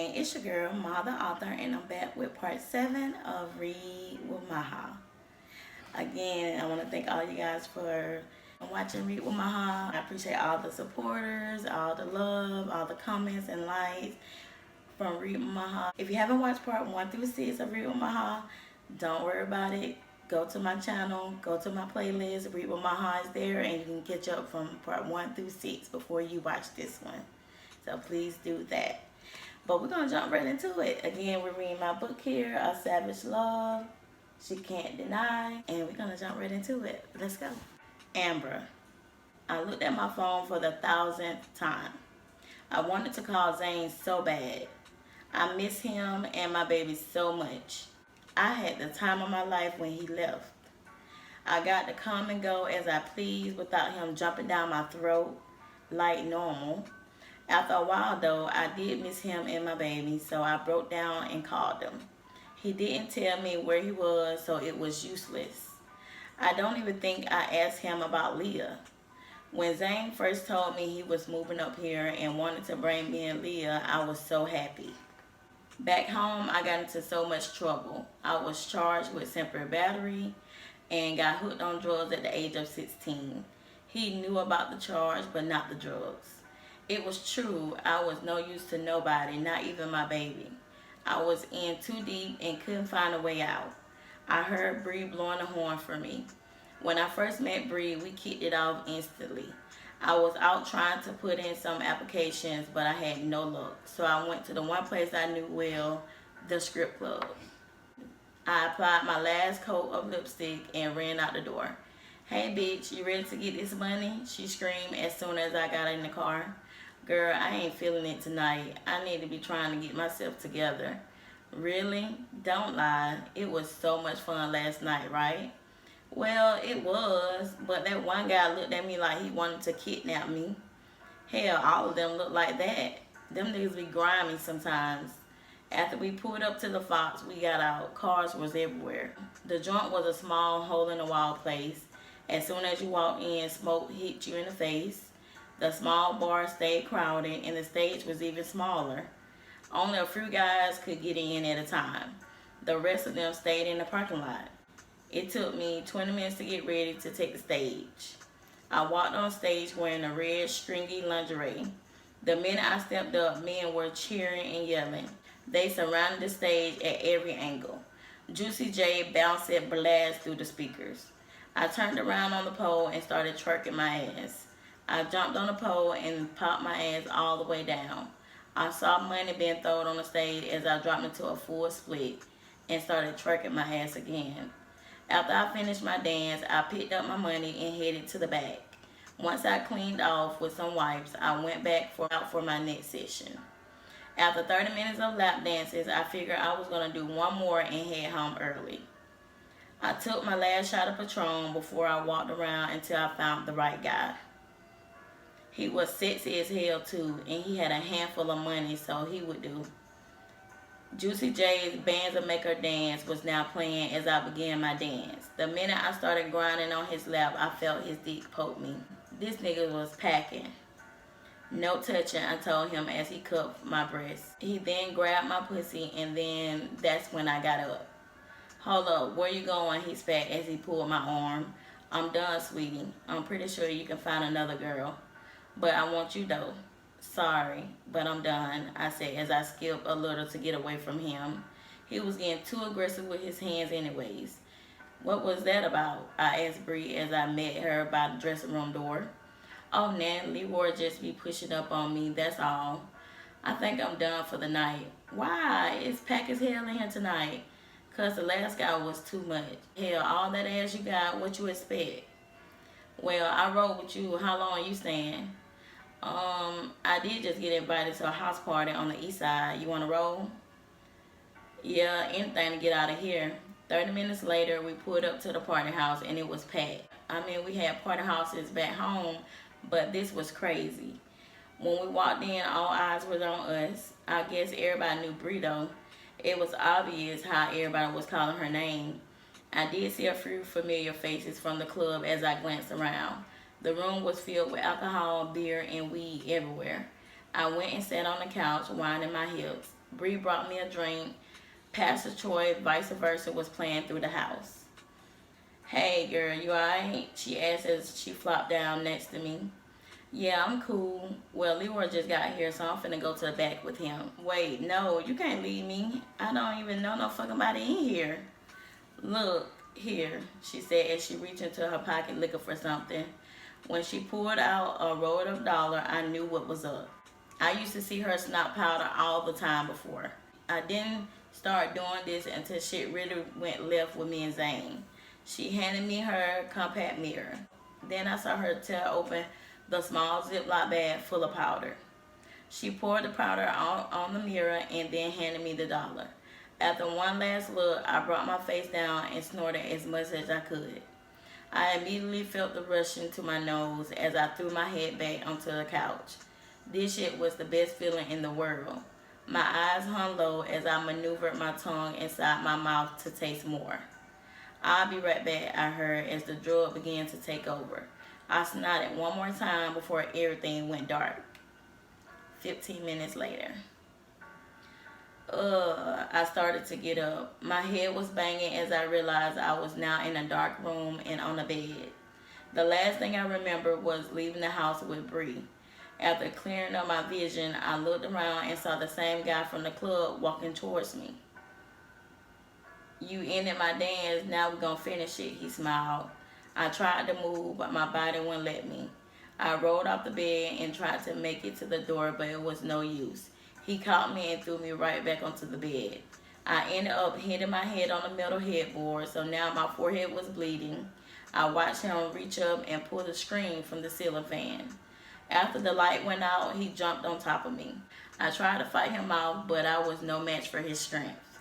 gang, it's your girl Maha the author, and I'm back with part 7 of Read with Maha. Again, I want to thank all you guys for watching Read with Maha. I appreciate all the supporters, all the love, all the comments and likes from Read with Maha. If you haven't watched part 1 through 6 of Read with Maha, don't worry about it. Go to my channel, go to my playlist. Read with Maha is there, and you can catch up from part 1 through 6 before you watch this one. So please do that. But we're going to jump right into it. Again, we're reading my book here, A Savage Love, She Can't Deny. And we're going to jump right into it. Let's go. Amber. I looked at my phone for the 1000th time. I wanted to call Zane so bad. I miss him and my baby so much. I had the time of my life when he left. I got to come and go as I pleased without him jumping down my throat like normal. After a while, though, I did miss him and my baby, so I broke down and called him. He didn't tell me where he was, so it was useless. I don't even think I asked him about Leah. When Zane first told me he was moving up here and wanted to bring me and Leah, I was so happy. Back home, I got into so much trouble. I was charged with simple battery and got hooked on drugs at the age of 16. He knew about the charge, but not the drugs. It was true, I was no use to nobody, not even my baby. I was in too deep and couldn't find a way out. I heard Bree blowing the horn for me. When I first met Bree, we kicked it off instantly. I was out trying to put in some applications, but I had no luck. So I went to the one place I knew well, the strip club. I applied my last coat of lipstick and ran out the door. "Hey bitch, you ready to get this money?" she screamed as soon as I got in the car. "Girl, I ain't feeling it tonight. I need to be trying to get myself together." "Really? Don't lie. It was so much fun last night, right?" "Well, it was, but that one guy looked at me like he wanted to kidnap me." "Hell, all of them look like that. Them niggas be grimy sometimes." After we pulled up to the Fox, we got out. Cars was everywhere. The joint was a small hole-in-the-wall place. As soon as you walked in, smoke hit you in the face. The small bar stayed crowded, and the stage was even smaller. Only a few guys could get in at a time. The rest of them stayed in the parking lot. It took me 20 minutes to get ready to take the stage. I walked on stage wearing a red stringy lingerie. The minute I stepped up, men were cheering and yelling. They surrounded the stage at every angle. Juicy J bounced at blast through the speakers. I turned around on the pole and started twerking my ass. I jumped on the pole and popped my ass all the way down. I saw money being thrown on the stage as I dropped into a full split and started twerking my ass again. After I finished my dance, I picked up my money and headed to the back. Once I cleaned off with some wipes, I went back out for my next session. After 30 minutes of lap dances, I figured I was going to do one more and head home early. I took my last shot of Patron before I walked around until I found the right guy. He was sexy as hell too, and he had a handful of money, so he would do. Juicy J's Bands That Make Her Dance was now playing as I began my dance. The minute I started grinding on his lap, I felt his dick poke me. This nigga was packing. "No touching," I told him as he cupped my breast. He then grabbed my pussy, and then that's when I got up. "Hold up, where you going?" he spat as he pulled my arm. "I'm done, sweetie. I'm pretty sure you can find another girl. But I want you though." "Sorry, but I'm done," I said as I skipped a little to get away from him. He was getting too aggressive with his hands anyways. "What was that about?" I asked Bree as I met her by the dressing room door. "Oh, Natalie Ward just be pushing up on me, that's all. I think I'm done for the night." "Why? It's packed as hell in here tonight." "'Cause the last guy was too much. Hell, all that ass you got, what you expect?" "Well, I rode with you. How long you staying?" I did just get invited to a house party on the east side. You want to roll?" "Yeah, anything to get out of here." 30 minutes later, we pulled up to the party house and it was packed. I mean, we had party houses back home, but this was crazy. When we walked in, all eyes was on us. I guess everybody knew Bree though. It was obvious how everybody was calling her name. I did see a few familiar faces from the club as I glanced around. The room was filled with alcohol, beer, and weed everywhere. I went and sat on the couch, winding my hips. Bree brought me a drink. Pastor Troy, vice versa, was playing through the house. Hey girl, you alright? She asked as she flopped down next to me. Yeah, I'm cool. Well, Leroy just got here, so I'm finna go to the back with him. Wait, no, you can't leave me. I don't even know no fucking body in here. Look, here, she said as she reached into her pocket looking for something. When she pulled out a roll of dollar, I knew what was up. I used to see her snot powder all the time before. I didn't start doing this until shit really went left with me and Zane. She handed me her compact mirror. Then I saw her tear open the small Ziploc bag full of powder. She poured the powder on the mirror and then handed me the dollar. After one last look, I brought my face down and snorted as much as I could. I immediately felt the rushing to my nose as I threw my head back onto the couch. This shit was the best feeling in the world. My eyes hung low as I maneuvered my tongue inside my mouth to taste more. I'll be right back, I heard as the drug began to take over. I snotted one more time before everything went dark. 15 minutes later. I started to get up. My head was banging as I realized I was now in a dark room and on a bed. The last thing I remember was leaving the house with Bree. After clearing up my vision, I looked around and saw the same guy from the club walking towards me. You ended my dance, now we're gonna finish it, he smiled. I tried to move, but my body wouldn't let me. I rolled off the bed and tried to make it to the door, but it was no use. He caught me and threw me right back onto the bed. I ended up hitting my head on the metal headboard, so now my forehead was bleeding. I watched him reach up and pull the screen from the ceiling fan. After the light went out, he jumped on top of me. I tried to fight him off, but I was no match for his strength.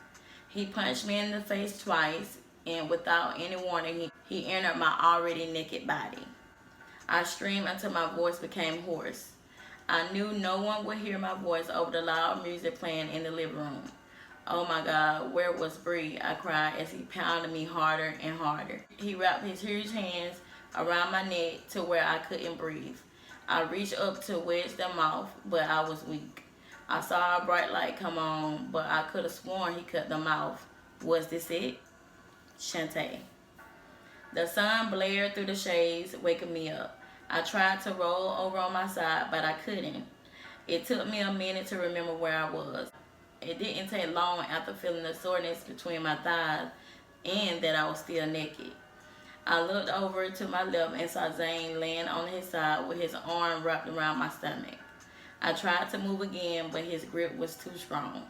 He punched me in the face twice, and without any warning, he entered my already naked body. I screamed until my voice became hoarse. I knew no one would hear my voice over the loud music playing in the living room. Oh my God, where was Bree? I cried as he pounded me harder and harder. He wrapped his huge hands around my neck to where I couldn't breathe. I reached up to wedge them off, but I was weak. I saw a bright light come on, but I could have sworn he cut them off. Was this it? Shantae. The sun blared through the shades, waking me up. I tried to roll over on my side, but I couldn't. It took me a minute to remember where I was. It didn't take long after feeling the soreness between my thighs and that I was still naked. I looked over to my left and saw Zane laying on his side with his arm wrapped around my stomach. I tried to move again, but his grip was too strong.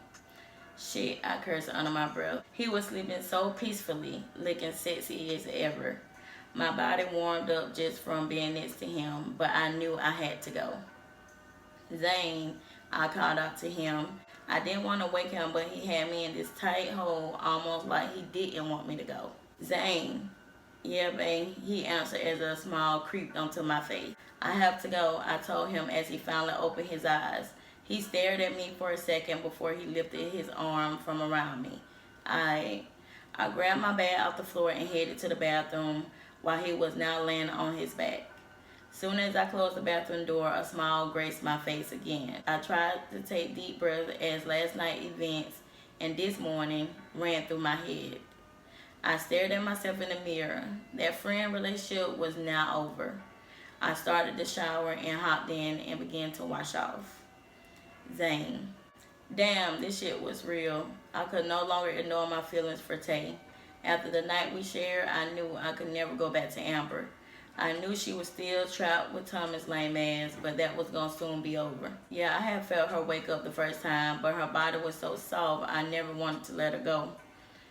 Shit, I cursed under my breath. He was sleeping so peacefully, looking sexy as ever. My body warmed up just from being next to him, but I knew I had to go. Zane, I called out to him. I didn't want to wake him, but he had me in this tight hole, almost like he didn't want me to go. Zane. Yeah, babe, he answered as a smile creeped onto my face. I have to go, I told him as he finally opened his eyes. He stared at me for a second before he lifted his arm from around me. I grabbed my bag off the floor and headed to the bathroom while he was now laying on his back. Soon as I closed the bathroom door, a smile graced my face again. I tried to take deep breaths as last night's events and this morning ran through my head. I stared at myself in the mirror. That friend relationship was now over. I started the shower and hopped in and began to wash off. Zane. Damn, this shit was real. I could no longer ignore my feelings for Tay. After the night we shared, I knew I could never go back to Amber. I knew she was still trapped with Thomas' lame ass, but that was gonna soon be over. Yeah, I had felt her wake up the first time, but her body was so soft, I never wanted to let her go.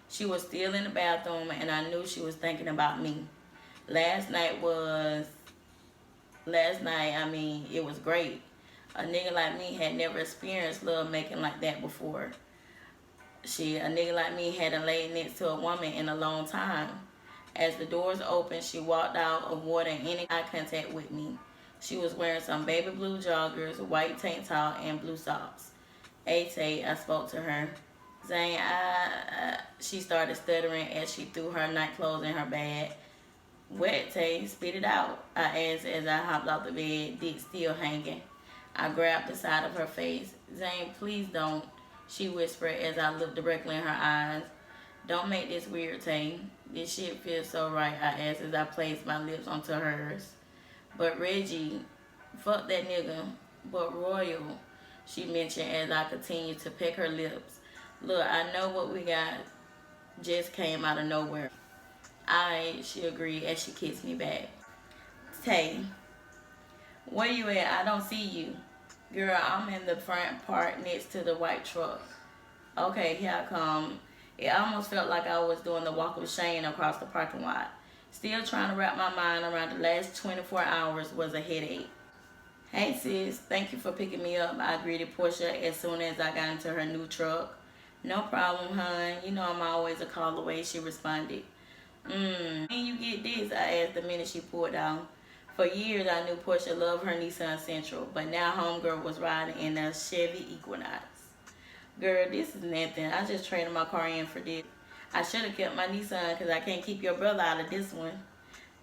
She was still in the bathroom, and I knew she was thinking about me. Last night, it was great. A nigga like me had never experienced love making like that before. A nigga like me hadn't laid next to a woman in a long time. As the doors opened, she walked out, avoiding any eye contact with me. She was wearing some baby blue joggers, white tank top, and blue socks. Tay, I spoke to her. Zane, she started stuttering as she threw her night clothes in her bag. Wet, Tay, spit it out, I asked as I hopped off the bed, dick still hanging. I grabbed the side of her face. Zane, please don't. She whispered as I looked directly in her eyes. Don't make this weird, Tay. This shit feels so right, I asked as I placed my lips onto hers. But Reggie, fuck that nigga. But Royal, she mentioned as I continued to peck her lips. Look, I know what we got just came out of nowhere. She agreed as she kissed me back. Tay, where you at? I don't see you. Girl, I'm in the front part next to the white truck. Okay, here I come. It almost felt like I was doing the walk of shame across the parking lot. Still trying to wrap my mind around the last 24 hours was a headache. Hey sis, thank you for picking me up. I greeted Portia as soon as I got into her new truck. No problem, hon. You know I'm always a call away, she responded. When you get this, I asked the minute she pulled out. For years, I knew Portia loved her Nissan Sentra, but now homegirl was riding in a Chevy Equinox. Girl, this is nothing. I just traded my car in for this. I should have kept my Nissan because I can't keep your brother out of this one.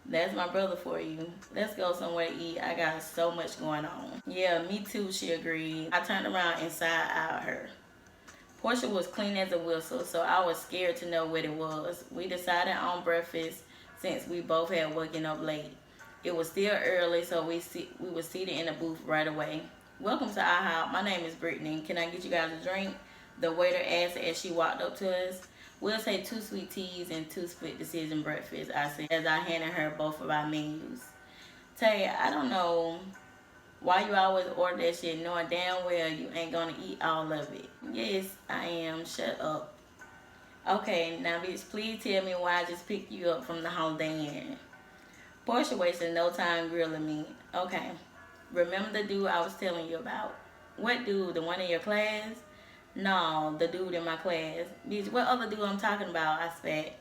That's my brother for you. Let's go somewhere to eat. I got so much going on. Yeah, me too, she agreed. I turned around and side-eyed her. Portia was clean as a whistle, so I was scared to know what it was. We decided on breakfast since we both had woken up late. It was still early, so we were seated in the booth right away. Welcome to IHOP. My name is Brittany. Can I get you guys a drink? The waiter asked as she walked up to us. We'll say 2 sweet teas and 2 split decision breakfast, I said as I handed her both of our menus. Tay, I don't know why you always order that shit knowing damn well you ain't gonna eat all of it. Yes, I am. Shut up. Okay, now bitch, please tell me why I just picked you up from the Holiday Inn. Portia wasted no time grilling me. Okay, remember the dude I was telling you about? What dude? The one in your class? No, the dude in my class. Bitch, what other dude I'm talking about? I spat.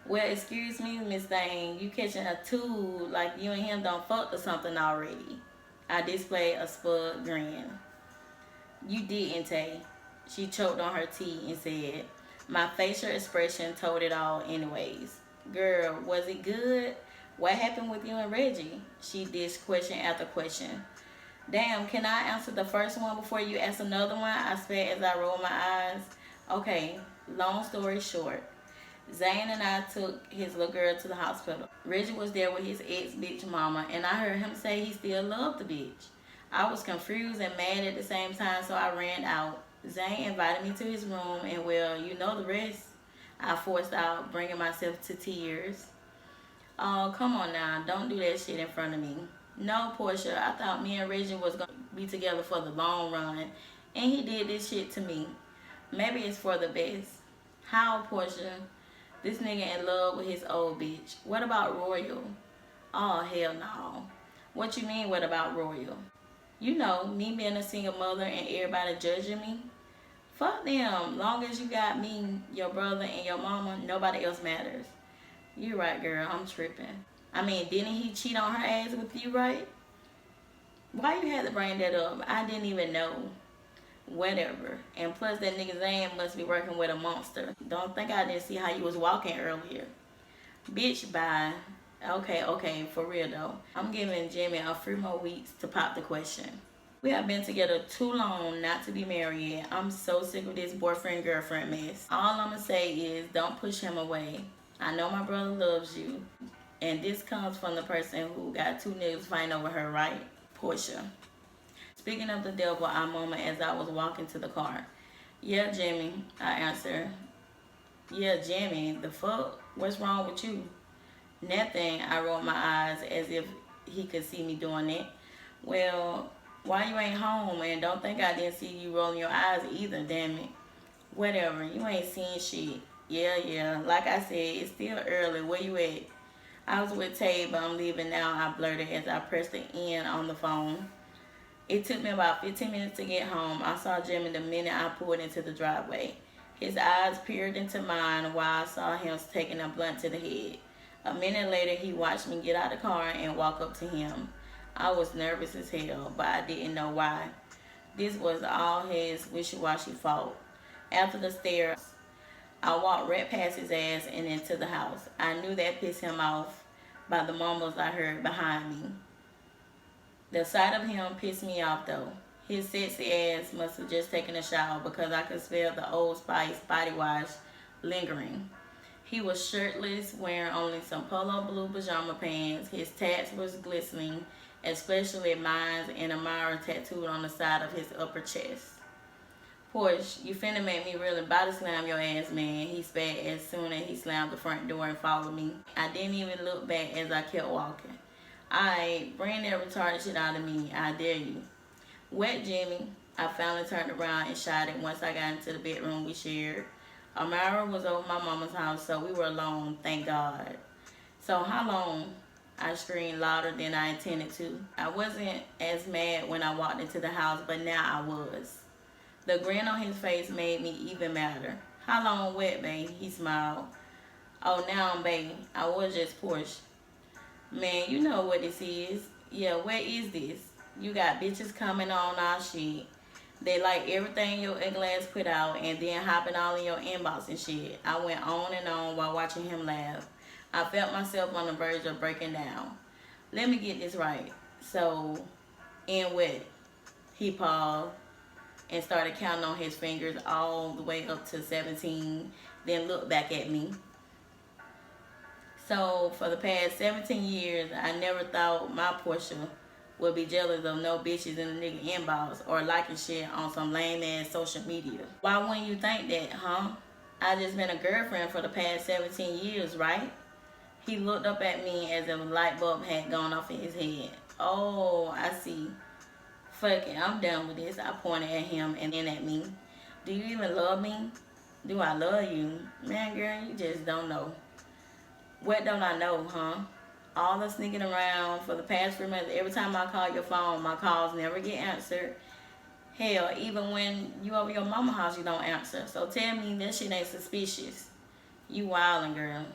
Well, excuse me, Miss Thing. You catching a tool like you and him don't fuck or something already. I displayed a spud grin. You didn't, Tay. She choked on her tea and said, my facial expression told it all anyways. Girl, was it good? What happened with you and Reggie? She dished question after question. Damn, can I answer the first one before you ask another one? I spat as I rolled my eyes. Okay, long story short. Zane and I took his little girl to the hospital. Reggie was there with his ex-bitch mama, and I heard him say he still loved the bitch. I was confused and mad at the same time, so I ran out. Zane invited me to his room, and well, you know the rest. I forced out, bringing myself to tears. Oh, come on now. Don't do that shit in front of me. No, Portia, I thought me and Reggie was going to be together for the long run, and he did this shit to me. Maybe it's for the best. How, Portia? This nigga in love with his old bitch. What about Royal? Oh, hell no. What you mean, what about Royal? You know, me being a single mother and everybody judging me. Fuck them. Long as you got me, your brother, and your mama, nobody else matters. You right, girl. I'm tripping. I mean, didn't he cheat on her ass with you, right? Why you had to bring that up? I didn't even know. Whatever. And plus, that nigga Zane must be working with a monster. Don't think I didn't see how you was walking earlier. Bitch, bye. Okay, for real though. I'm giving Jimmy a few more weeks to pop the question. We have been together too long not to be married yet. I'm so sick of this boyfriend-girlfriend mess. All I'm gonna say is don't push him away. I know my brother loves you. And this comes from the person who got 2 niggas fighting over her, right? Portia. Speaking of the devil, I murmured as I was walking to the car. Yeah, Jimmy, I answered. Yeah, Jimmy, the fuck? What's wrong with you? Nothing, I rolled my eyes as if he could see me doing it. Well, why you ain't home? And don't think I didn't see you rolling your eyes either, damn it. Whatever, you ain't seen shit. Yeah, like I said, it's still early. Where you at? I was with Tay, but I'm leaving now, I blurted as I pressed the end on the phone. It took me about 15 minutes to get home. I saw Jimmy the minute I pulled into the driveway. His eyes peered into mine while I saw him taking a blunt to the head. A minute later, he watched me get out of the car and walk up to him. I was nervous as hell, but I didn't know why. This was all his wishy-washy fault. After the stare, I walked right past his ass and into the house. I knew that pissed him off by the mumbles I heard behind me. The sight of him pissed me off though. His sexy ass must have just taken a shower because I could smell the Old Spice body wash lingering. He was shirtless, wearing only some polo blue pajama pants. His tats was glistening, especially mine, and a Mara tattooed on the side of his upper chest. Porsche, you finna make me really body slam your ass, man. He spat as soon as he slammed the front door and followed me. I didn't even look back as I kept walking. Alright, bring that retarded shit out of me. I dare you. Wet Jimmy. I finally turned around and shot it once I got into the bedroom we shared. Amara was over my mama's house, so we were alone, thank God. So how long? I screamed louder than I intended to. I wasn't as mad when I walked into the house, but now I was. The grin on his face made me even madder. How long wet, babe? He smiled. Oh, now I'm babe. I was just Porsche. Man, you know what this is. Yeah, what is this? You got bitches coming on our shit. They like everything your ugly ass put out and then hopping all in your inbox and shit. I went on and on while watching him laugh. I felt myself on the verge of breaking down. Let me get this right. So, in what? He paused and started counting on his fingers all the way up to 17, then looked back at me. So, for the past 17 years, I never thought my portion would be jealous of no bitches in the nigga inbox or liking shit on some lame ass social media. Why wouldn't you think that, huh? I just been a girlfriend for the past 17 years, right? He looked up at me as if a light bulb had gone off in his head. Oh, I see. Fuck it, I'm done with this. I pointed at him and then at me. Do you even love me? Do I love you? Man, girl, you just don't know. What don't I know, huh? All the sneaking around for the past 3 months. Every time I call your phone, my calls never get answered. Hell, even when you over your mama house, you don't answer. So tell me that shit ain't suspicious. You wildin', girl.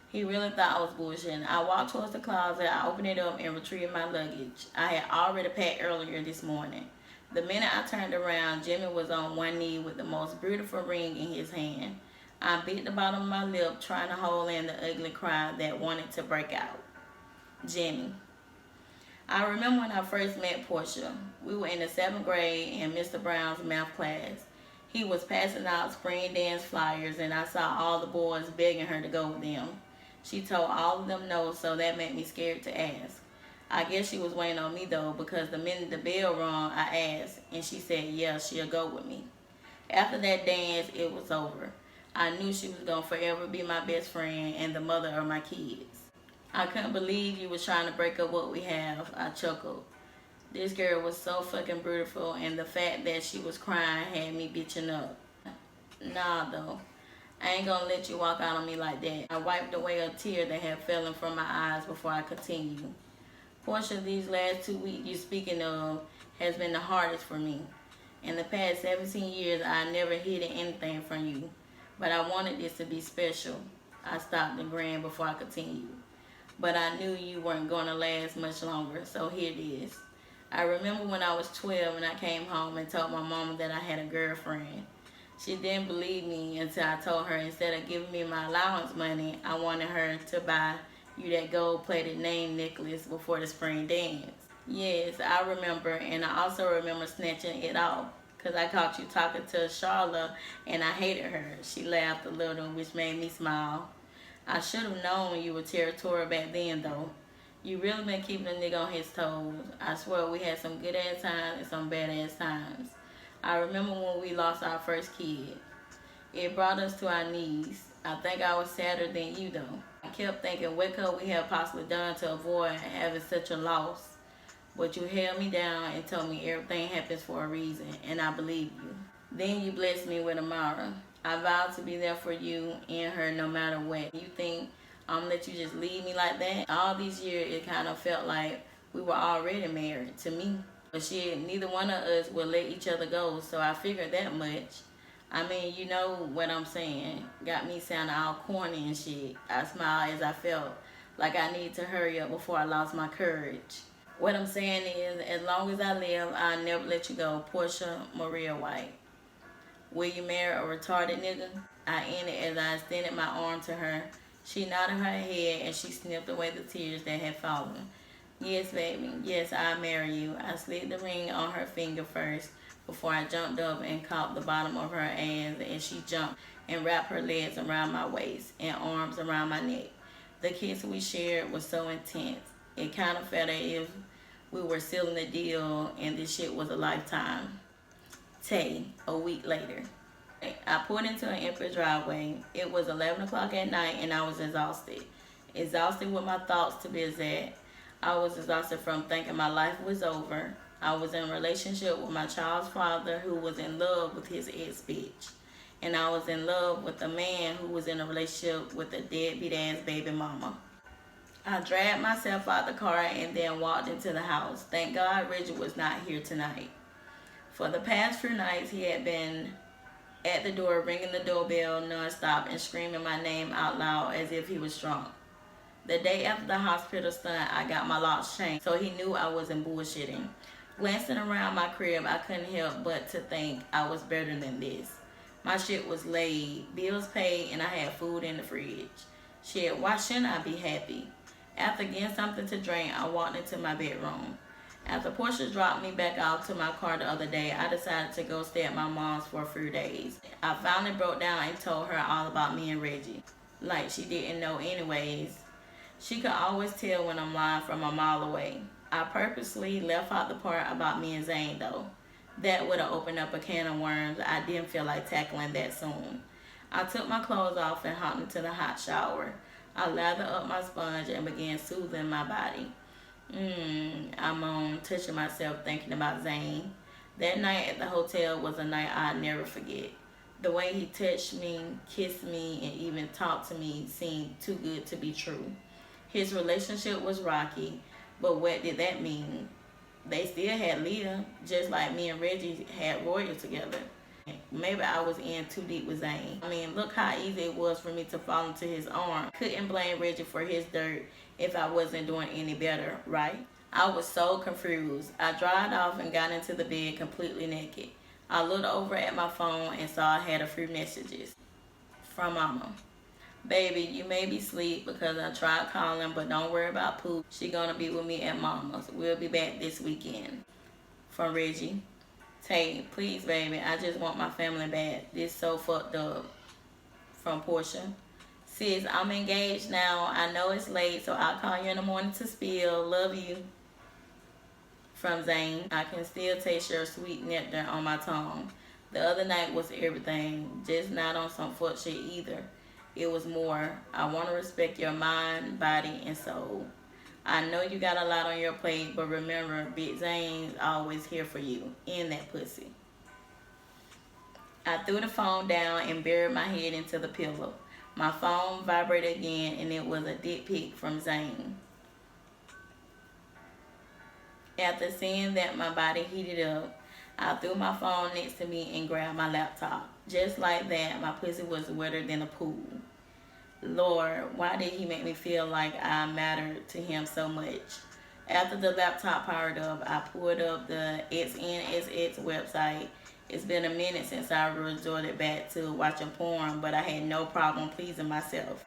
He really thought I was bullshitting. I walked towards the closet. I opened it up and retrieved my luggage. I had already packed earlier this morning. The minute I turned around, Jimmy was on one knee with the most beautiful ring in his hand. I bit the bottom of my lip, trying to hold in the ugly cry that wanted to break out. Jimmy. I remember when I first met Portia. We were in the 7th grade in Mr. Brown's math class. He was passing out spring dance flyers and I saw all the boys begging her to go with them. She told all of them no, so that made me scared to ask. I guess she was waiting on me though, because the minute the bell rang, I asked, and she said, yeah, she'll go with me. After that dance, it was over. I knew she was going to forever be my best friend and the mother of my kids. I couldn't believe you was trying to break up what we have, I chuckled. This girl was so fucking beautiful, and the fact that she was crying had me bitching up. Nah, though. I ain't gonna let you walk out on me like that. I wiped away a tear that had fallen from my eyes before I continued. Portia, these last 2 weeks you speaking of has been the hardest for me. In the past 17 years, I never hidden anything from you. But I wanted this to be special. I stopped and grinned before I continued. But I knew you weren't gonna last much longer, so here it is. I remember when I was 12 and I came home and told my mama that I had a girlfriend. She didn't believe me until I told her instead of giving me my allowance money, I wanted her to buy you that gold-plated name necklace before the spring dance. Yes, I remember, and I also remember snatching it off because I caught you talking to Charlotte and I hated her. She laughed a little, which made me smile. I should have known you were territorial back then, though. You really been keeping a nigga on his toes. I swear we had some good-ass times and some bad-ass times. I remember when we lost our first kid. It brought us to our knees. I think I was sadder than you, though. I kept thinking what could we have possibly done to avoid having such a loss. But you held me down and told me everything happens for a reason, and I believe you. Then you blessed me with Amara. I vowed to be there for you and her no matter what. You think I'm gonna let you just leave me like that? All these years, it kind of felt like we were already married to me. But shit, neither one of us would let each other go, so I figured that much. I mean, you know what I'm saying. Got me sounding all corny and shit. I smiled as I felt like I needed to hurry up before I lost my courage. What I'm saying is, as long as I live, I'll never let you go. Portia Maria White. Will you marry a retarded nigga? I ended as I extended my arm to her. She nodded her head and she sniffed away the tears that had fallen. Yes, baby. Yes, I'll marry you. I slid the ring on her finger first before I jumped up and caught the bottom of her ass, and she jumped and wrapped her legs around my waist and arms around my neck. The kiss we shared was so intense. It kind of felt as if we were sealing the deal and this shit was a lifetime. Tay, a week later. I pulled into an empty driveway. It was 11 o'clock at night and I was exhausted. Exhausted with my thoughts, to be exact. I was exhausted from thinking my life was over. I was in a relationship with my child's father who was in love with his ex-bitch. And I was in love with a man who was in a relationship with a deadbeat ass baby mama. I dragged myself out the car and then walked into the house. Thank God Reggie was not here tonight. For the past few nights, he had been at the door ringing the doorbell nonstop and screaming my name out loud as if he was drunk. The day after the hospital stunt, I got my locks changed, so he knew I wasn't bullshitting. Glancing around my crib, I couldn't help but to think I was better than this. My shit was laid, bills paid, and I had food in the fridge. Shit, why shouldn't I be happy? After getting something to drink, I walked into my bedroom. After Portia dropped me back off to my car the other day, I decided to go stay at my mom's for a few days. I finally broke down and told her all about me and Reggie. Like she didn't know anyways. She could always tell when I'm lying from a mile away. I purposely left out the part about me and Zane though. That would have opened up a can of worms I didn't feel like tackling that soon. I took my clothes off and hopped into the hot shower. I lathered up my sponge and began soothing my body. I'm on, touching myself thinking about Zane. That night at the hotel was a night I'd never forget. The way he touched me, kissed me, and even talked to me seemed too good to be true. His relationship was rocky, but what did that mean? They still had Leah, just like me and Reggie had Royal together. Maybe I was in too deep with Zane. I mean, look how easy it was for me to fall into his arms. Couldn't blame Reggie for his dirt if I wasn't doing any better, right? I was so confused. I dried off and got into the bed completely naked. I looked over at my phone and saw I had a few messages from Mama. Baby, you may be asleep because I tried calling, but don't worry about Pooh. She gonna be with me at Mama's. We'll be back this weekend. From Reggie. Tay, please, baby, I just want my family back. This so fucked up. From Portia. Sis, I'm engaged now. I know it's late, so I'll call you in the morning to spill. Love you. From Zane. I can still taste your sweet nectar on my tongue. The other night was everything, just not on some fuck shit either. It was more. I want to respect your mind, body, and soul. I know you got a lot on your plate, but remember, Big Zane's always here for you. In that pussy. I threw the phone down and buried my head into the pillow. My phone vibrated again, and it was a dick pic from Zane. After seeing that my body heated up, I threw my phone next to me and grabbed my laptop. Just like that, my pussy was wetter than a pool. Lord, why did he make me feel like I mattered to him so much? After the laptop powered up, I pulled up the XNSX website. It's been a minute since I resorted back to watching porn, but I had no problem pleasing myself.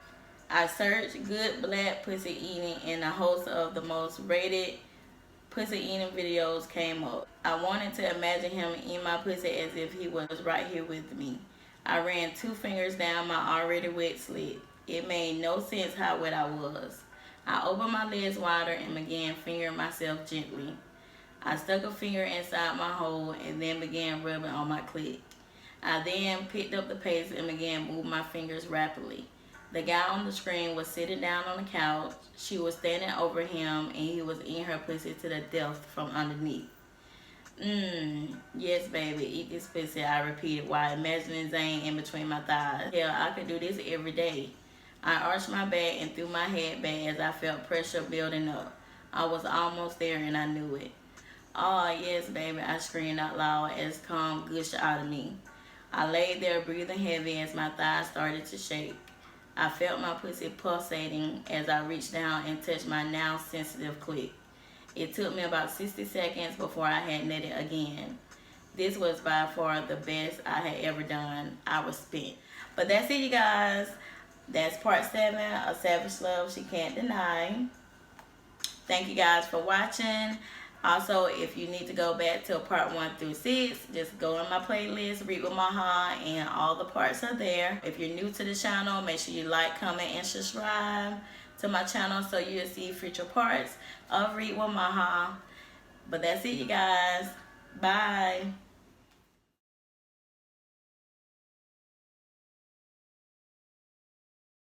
I searched good black pussy eating and a host of the most rated pussy eating videos came up. I wanted to imagine him eating my pussy as if he was right here with me. I ran 2 fingers down my already wet slit. It made no sense how wet I was. I opened my legs wider and began fingering myself gently. I stuck a finger inside my hole and then began rubbing on my clit. I then picked up the pace and began moving my fingers rapidly. The guy on the screen was sitting down on the couch. She was standing over him and he was eating her pussy to the death from underneath. Yes, baby, eat this pussy, I repeated while imagining Zane in between my thighs. Hell, I could do this every day. I arched my back and threw my head back as I felt pressure building up. I was almost there and I knew it. Oh, yes, baby, I screamed out loud as calm gushed out of me. I laid there breathing heavy as my thighs started to shake. I felt my pussy pulsating as I reached down and touched my now sensitive clit. It took me about 60 seconds before I had nutted again. This was by far the best I had ever done. I was spent. But that's it, you guys. That's part 7 of Savage Love She Can't Deny. Thank you guys for watching. Also, if you need to go back to part 1 through 6, just go in my playlist, Read with Maha, and all the parts are there. If you're new to the channel, make sure you like, comment, and subscribe to my channel so you'll see future parts of Read with Maha. But that's it, you guys. Bye.